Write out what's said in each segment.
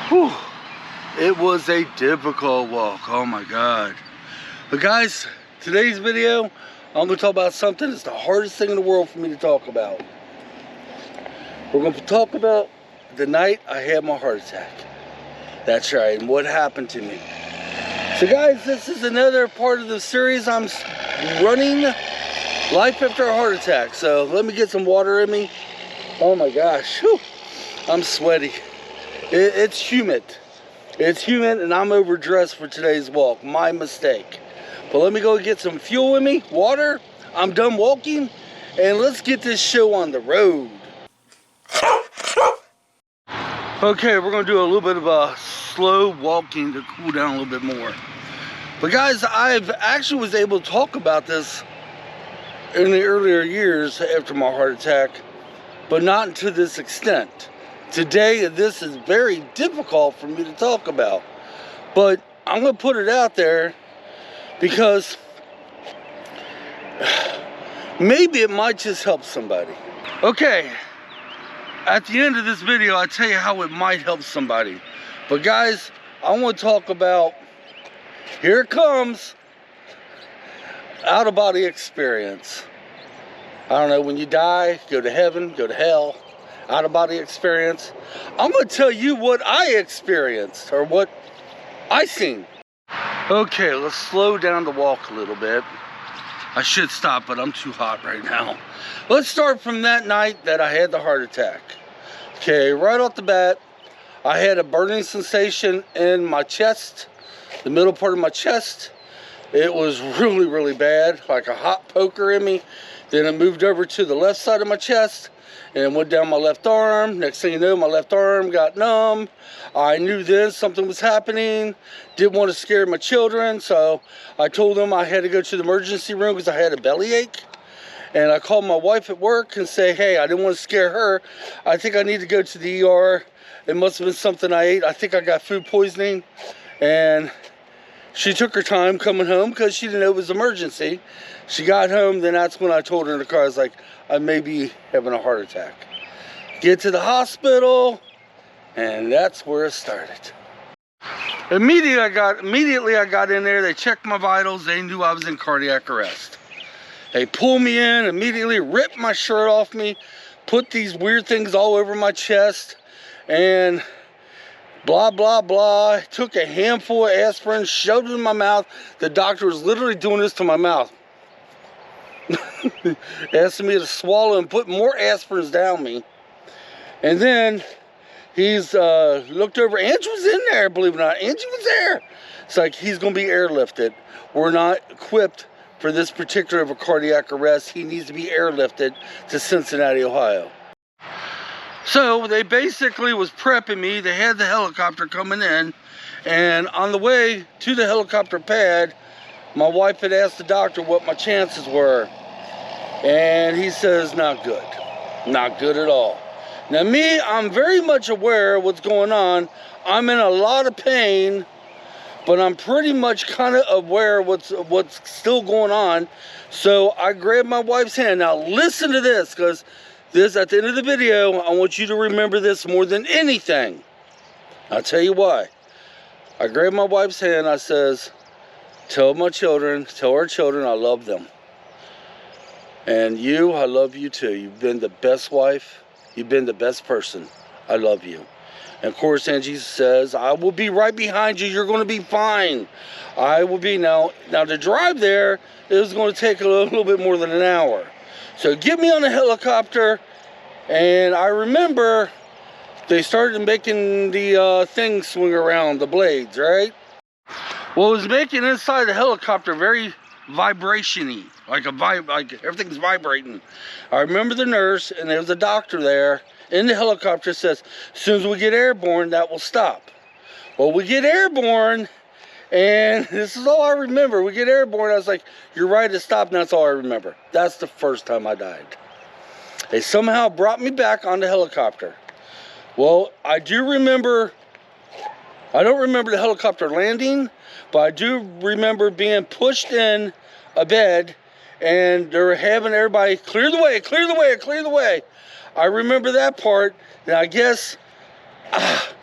Whew. It was a difficult walk, oh my God. But guys, today's video, I'm going to talk about something that's the hardest thing in the world for me to talk about. We're going to talk about the night I had my heart attack. That's right, and what happened to me. So guys, this is another part of the series I'm running, Life After a Heart Attack. So let me get some water in me. Oh my gosh, whew. I'm sweaty. It's humid. It's humid and I'm overdressed for today's walk. My mistake. But let me go get some fuel in me, water. I'm done walking, and let's get this show on the road. Okay, we're gonna do a little bit of a slow walking to cool down a little bit more. But guys, I've actually was able to talk about this in the earlier years after my heart attack, but not to this extent. Today, this is very difficult for me to talk about, but I'm gonna put it out there because maybe it might just help somebody. Okay, at the end of this video, I'll tell you how it might help somebody. But guys, I want to talk about, here it comes, out-of-body experience. I don't know, when you die, go to heaven, go to hell, out-of-body experience. I'm going to tell you what I experienced, or what I seen. Okay, let's slow down the walk a little bit. I should stop, but I'm too hot right now. Let's start from that night that I had the heart attack. Okay, right off the bat, I had a burning sensation in my chest, the middle part of my chest. It was really, really bad, like a hot poker in me. Then it moved over to the left side of my chest and went down my left arm. Next thing you know, my left arm got numb. I knew then something was happening. Didn't want to scare my children, so I told them I had to go to the emergency room because I had a bellyache. And I called my wife at work and say, hey, I didn't want to scare her. I think I need to go to the ER. It must have been something I ate. I think I got food poisoning. And she took her time coming home because she didn't know it was emergency. She got home, then that's when I told her in the car, I was like, I may be having a heart attack. Get to the hospital, and that's where it started. Immediately I got in there, they checked my vitals, they knew I was in cardiac arrest. They pulled me in, immediately ripped my shirt off me, put these weird things all over my chest, and blah, blah, blah. Took a handful of aspirin, shoved it in my mouth. The doctor was literally doing this to my mouth. Asking me to swallow and put more aspirins down me. And then he's looked over. Angie was in there, believe it or not. Angie was there. It's like, he's going to be airlifted. We're not equipped for this particular of a cardiac arrest. He needs to be airlifted to Cincinnati, Ohio. So they basically was prepping me. They had the helicopter coming in, and on the way to the helicopter pad, my wife had asked the doctor what my chances were, and he says not good. Not good at all. Now me, I'm very much aware of what's going on. I'm in a lot of pain, but I'm pretty much kind of aware of what's still going on. So I grabbed my wife's hand. Now listen to this, because this, at the end of the video, I want you to remember this more than anything. I'll tell you why. I grabbed my wife's hand. I says, tell our children, I love them. And you, I love you too. You've been the best wife. You've been the best person. I love you. And of course, Angie says, I will be right behind you. You're going to be fine. I will be. Now to drive there, it was going to take a little bit more than an hour. So get me on a helicopter, and I remember they started making the thing swing around, the blades, right? Well, it was making inside the helicopter very vibration-y, like everything's vibrating. I remember the nurse, and there was a doctor there in the helicopter, says, as soon as we get airborne, that will stop. Well, we get airborne, and this is all I remember. We get airborne, I was like, you're right to stop, and that's all I remember. That's the first time I died. They somehow brought me back on the helicopter. Well, I don't remember the helicopter landing, but I do remember being pushed in a bed, and they're having everybody clear the way, clear the way, clear the way. I remember that part, and I guess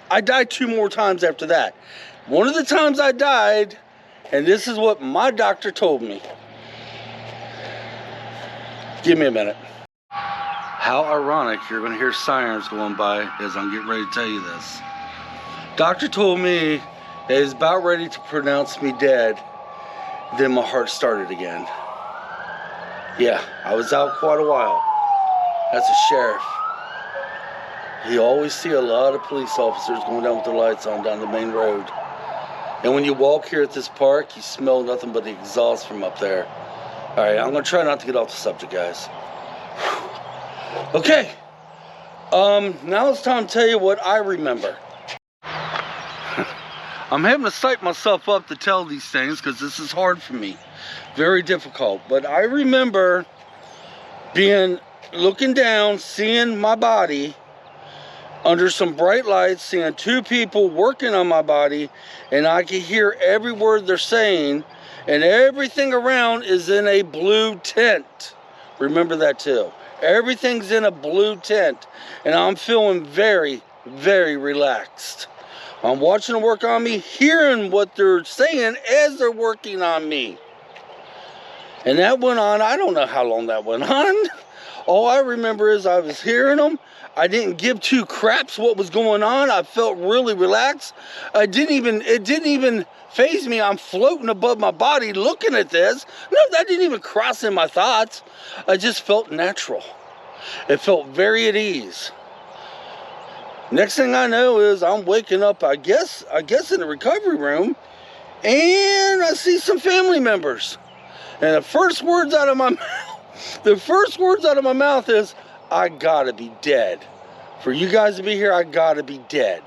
I died 2 more times after that. One of the times I died, and this is what my doctor told me. Give me a minute. How ironic, you're going to hear sirens going by as I'm getting ready to tell you this. Doctor told me that he's about ready to pronounce me dead. Then my heart started again. Yeah, I was out quite a while. That's a sheriff. You always see a lot of police officers going down with their lights on down the main road. And when you walk here at this park, you smell nothing but the exhaust from up there. All right, I'm gonna try not to get off the subject, guys. Whew. Okay, now it's time to tell you what I remember. I'm having to psych myself up to tell these things because this is hard for me. Very difficult. But I remember looking down, seeing my body under some bright lights, seeing 2 people working on my body, and I could hear every word they're saying, and everything around is in a blue tint. Remember that too. Everything's in a blue tint, and I'm feeling very, very relaxed. I'm watching them work on me, hearing what they're saying as they're working on me. And that went on, I don't know how long that went on. All I remember is I was hearing them. I didn't give 2 craps what was going on. I felt really relaxed. It didn't even faze me. I'm floating above my body looking at this. No, that didn't even cross in my thoughts. I just felt natural. It felt very at ease. Next thing I know is I'm waking up, I guess in the recovery room, and I see some family members. And the first words out of my mouth, is, I gotta be dead. For you guys to be here, I gotta be dead.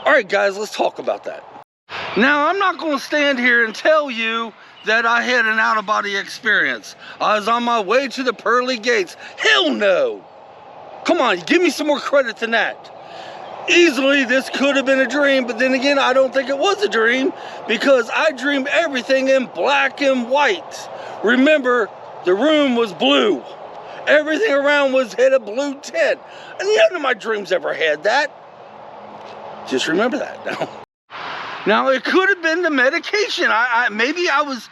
All right, guys, let's talk about that. Now, I'm not gonna stand here and tell you that I had an out-of-body experience. I was on my way to the pearly gates. Hell no. Come on, give me some more credit than that. Easily, this could have been a dream, but then again, I don't think it was a dream because I dreamed everything in black and white. Remember, the room was blue. Everything around had a blue tint. And none of my dreams ever had that. Just remember that now. Now, it could have been the medication. Maybe I was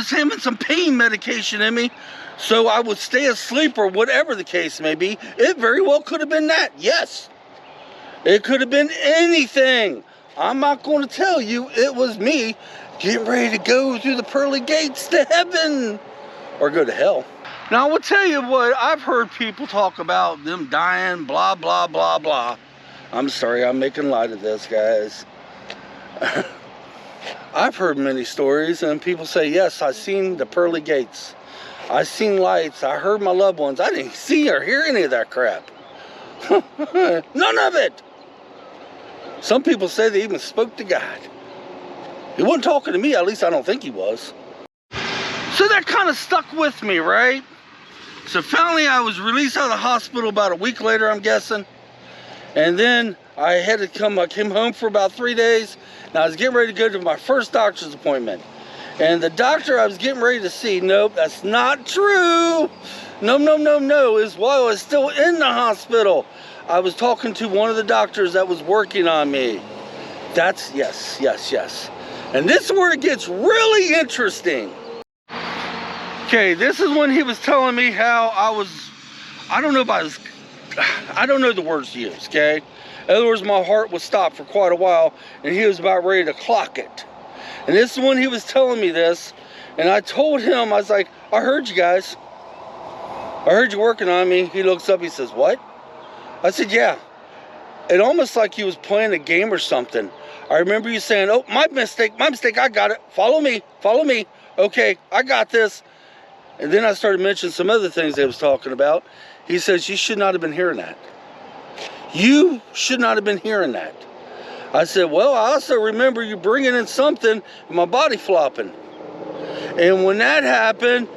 having some pain medication in me, so I would stay asleep or whatever the case may be. It very well could have been that, yes. It could have been anything. I'm not going to tell you it was me getting ready to go through the pearly gates to heaven or go to hell. Now, I will tell you what, I've heard people talk about them dying, blah, blah, blah, blah. I'm sorry, I'm making light of this, guys. I've heard many stories, and people say, yes, I've seen the pearly gates. I seen lights. I heard my loved ones. I didn't see or hear any of that crap. None of it. Some people say they even spoke to God. He wasn't talking to me. At least I don't think he was. So that kind of stuck with me, right? So finally I was released out of the hospital about a week later, I'm guessing. And then I came home for about 3 days. And I was getting ready to go to my first doctor's appointment. And the doctor I was getting ready to see, nope, that's not true. No, is while I was still in the hospital, I was talking to one of the doctors that was working on me. That's, yes. And this is where it gets really interesting. Okay, this is when he was telling me how I don't know the words to use, okay? In other words, my heart was stopped for quite a while, and he was about ready to clock it. And this is when he was telling me this, and I told him, I was like, I heard you guys. I heard you working on me. He looks up, he says, what? I said, yeah. It almost like he was playing a game or something. I remember you saying, oh, my mistake, I got it. Follow me. Okay, I got this. And then I started mentioning some other things they was talking about. He says, you should not have been hearing that. You should not have been hearing that. I said, well, I also remember you bringing in something and my body flopping. And when that happened,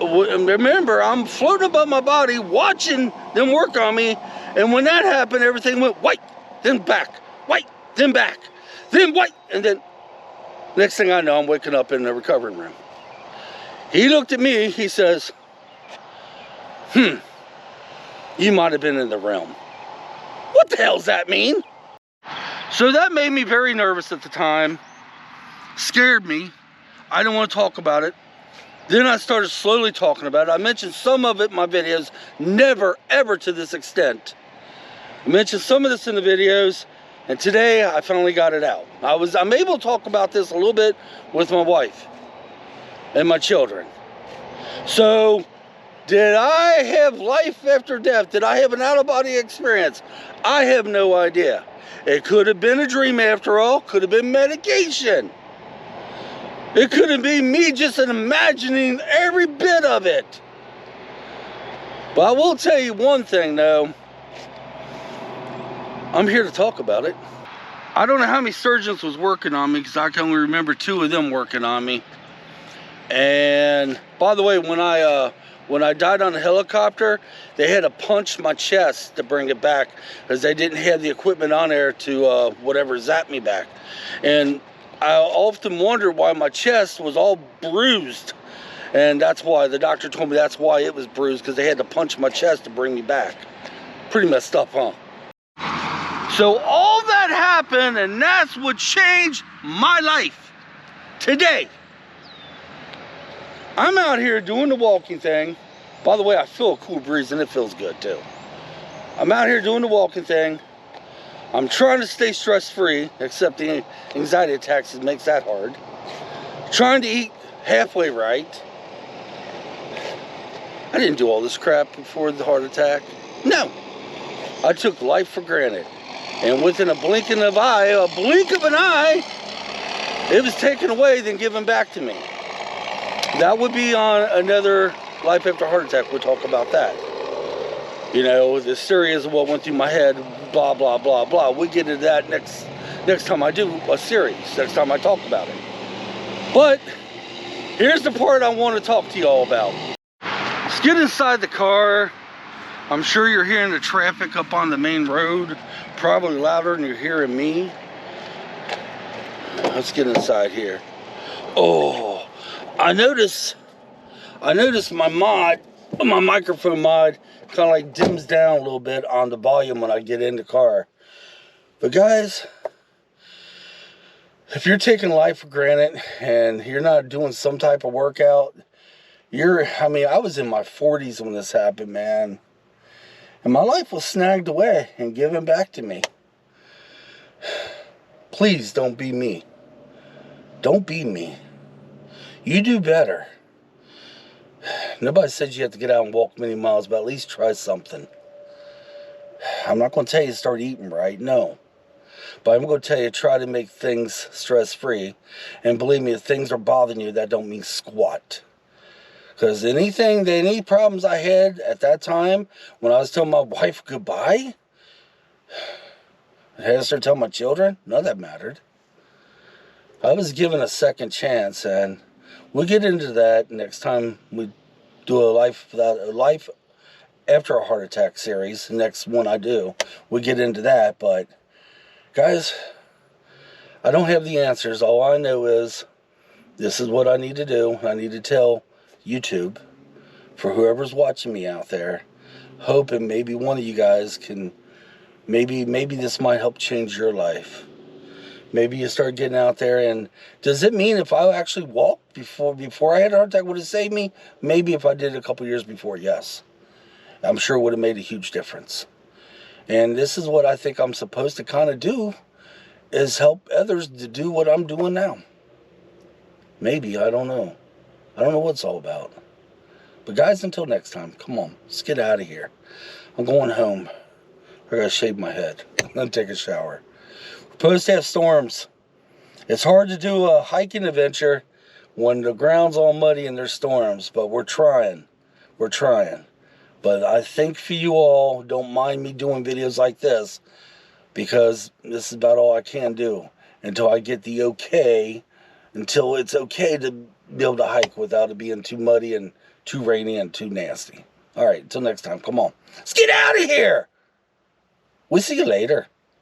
remember, I'm floating above my body, watching them work on me. And when that happened, everything went white, then back, white, then back, then white. And then next thing I know, I'm waking up in the recovery room. He looked at me, he says, you might have been in the realm. What the hell does that mean? So that made me very nervous at the time. Scared me. I didn't want to talk about it. Then I started slowly talking about it. I mentioned some of it in my videos, never ever to this extent. I mentioned some of this in the videos, and today I finally got it out. I'm able to talk about this a little bit with my wife and my children. So, did I have life after death? Did I have an out-of-body experience? I have no idea. It could have been a dream after all. Could have been medication. It could have been me just imagining every bit of it. But I will tell you one thing though. I'm here to talk about it. I don't know how many surgeons was working on me, because I can only remember 2 of them working on me. And by the way, when I died on the helicopter, they had to punch my chest to bring it back, because they didn't have the equipment on there to whatever zap me back. And I often wondered why my chest was all bruised, and that's why the doctor told me that's why it was bruised, because they had to punch my chest to bring me back. Pretty messed up, huh? So all that happened, and that's what changed my life today. I'm out here doing the walking thing. By the way, I feel a cool breeze and it feels good too. I'm out here doing the walking thing. I'm trying to stay stress-free, except the anxiety attacks makes that hard. Trying to eat halfway right. I didn't do all this crap before the heart attack. No. I took life for granted. And within a blink of an eye, it was taken away, then given back to me. That would be on another Life After Heart Attack. We'll talk about that. You know, the series of what went through my head, blah, blah, blah, blah. We'll get into that next time I do a series, next time I talk about it. But here's the part I want to talk to you all about. Let's get inside the car. I'm sure you're hearing the traffic up on the main road, probably louder than you're hearing me. Let's get inside here. Oh, I noticed my microphone mod kind of like dims down a little bit on the volume when I get in the car. But guys, if you're taking life for granted and you're not doing some type of workout, I was in my 40s when this happened, man. And my life was snagged away and given back to me. Please don't be me. Don't be me. You do better. Nobody said you have to get out and walk many miles, but at least try something. I'm not going to tell you to start eating right, no. But I'm going to tell you, try to make things stress-free. And believe me, if things are bothering you, that don't mean squat. Because any problems I had at that time, when I was telling my wife goodbye, I had to start telling my children, none of that mattered. I was given a second chance, and we'll get into that next time we do a life after a heart attack series. The next one I do, we'll get into that. But guys, I don't have the answers. All I know is this is what I need to do. I need to tell YouTube, for whoever's watching me out there, hoping maybe one of you guys can, maybe this might help change your life. Maybe you start getting out there. And does it mean if I actually walked before I had a heart attack, would it save me? Maybe if I did it a couple years before, yes. I'm sure it would have made a huge difference. And this is what I think I'm supposed to kind of do, is help others to do what I'm doing now. Maybe, I don't know. I don't know what it's all about. But guys, until next time, come on, let's get out of here. I'm going home. I gotta shave my head. I'm gonna take a shower. We're supposed to have storms. It's hard to do a hiking adventure when the ground's all muddy and there's storms, but we're trying. We're trying. But I think for you all, don't mind me doing videos like this, because this is about all I can do until I get the okay, until it's okay to be able to hike without it being too muddy and too rainy and too nasty. All right, until next time, come on. Let's get out of here. We'll see you later.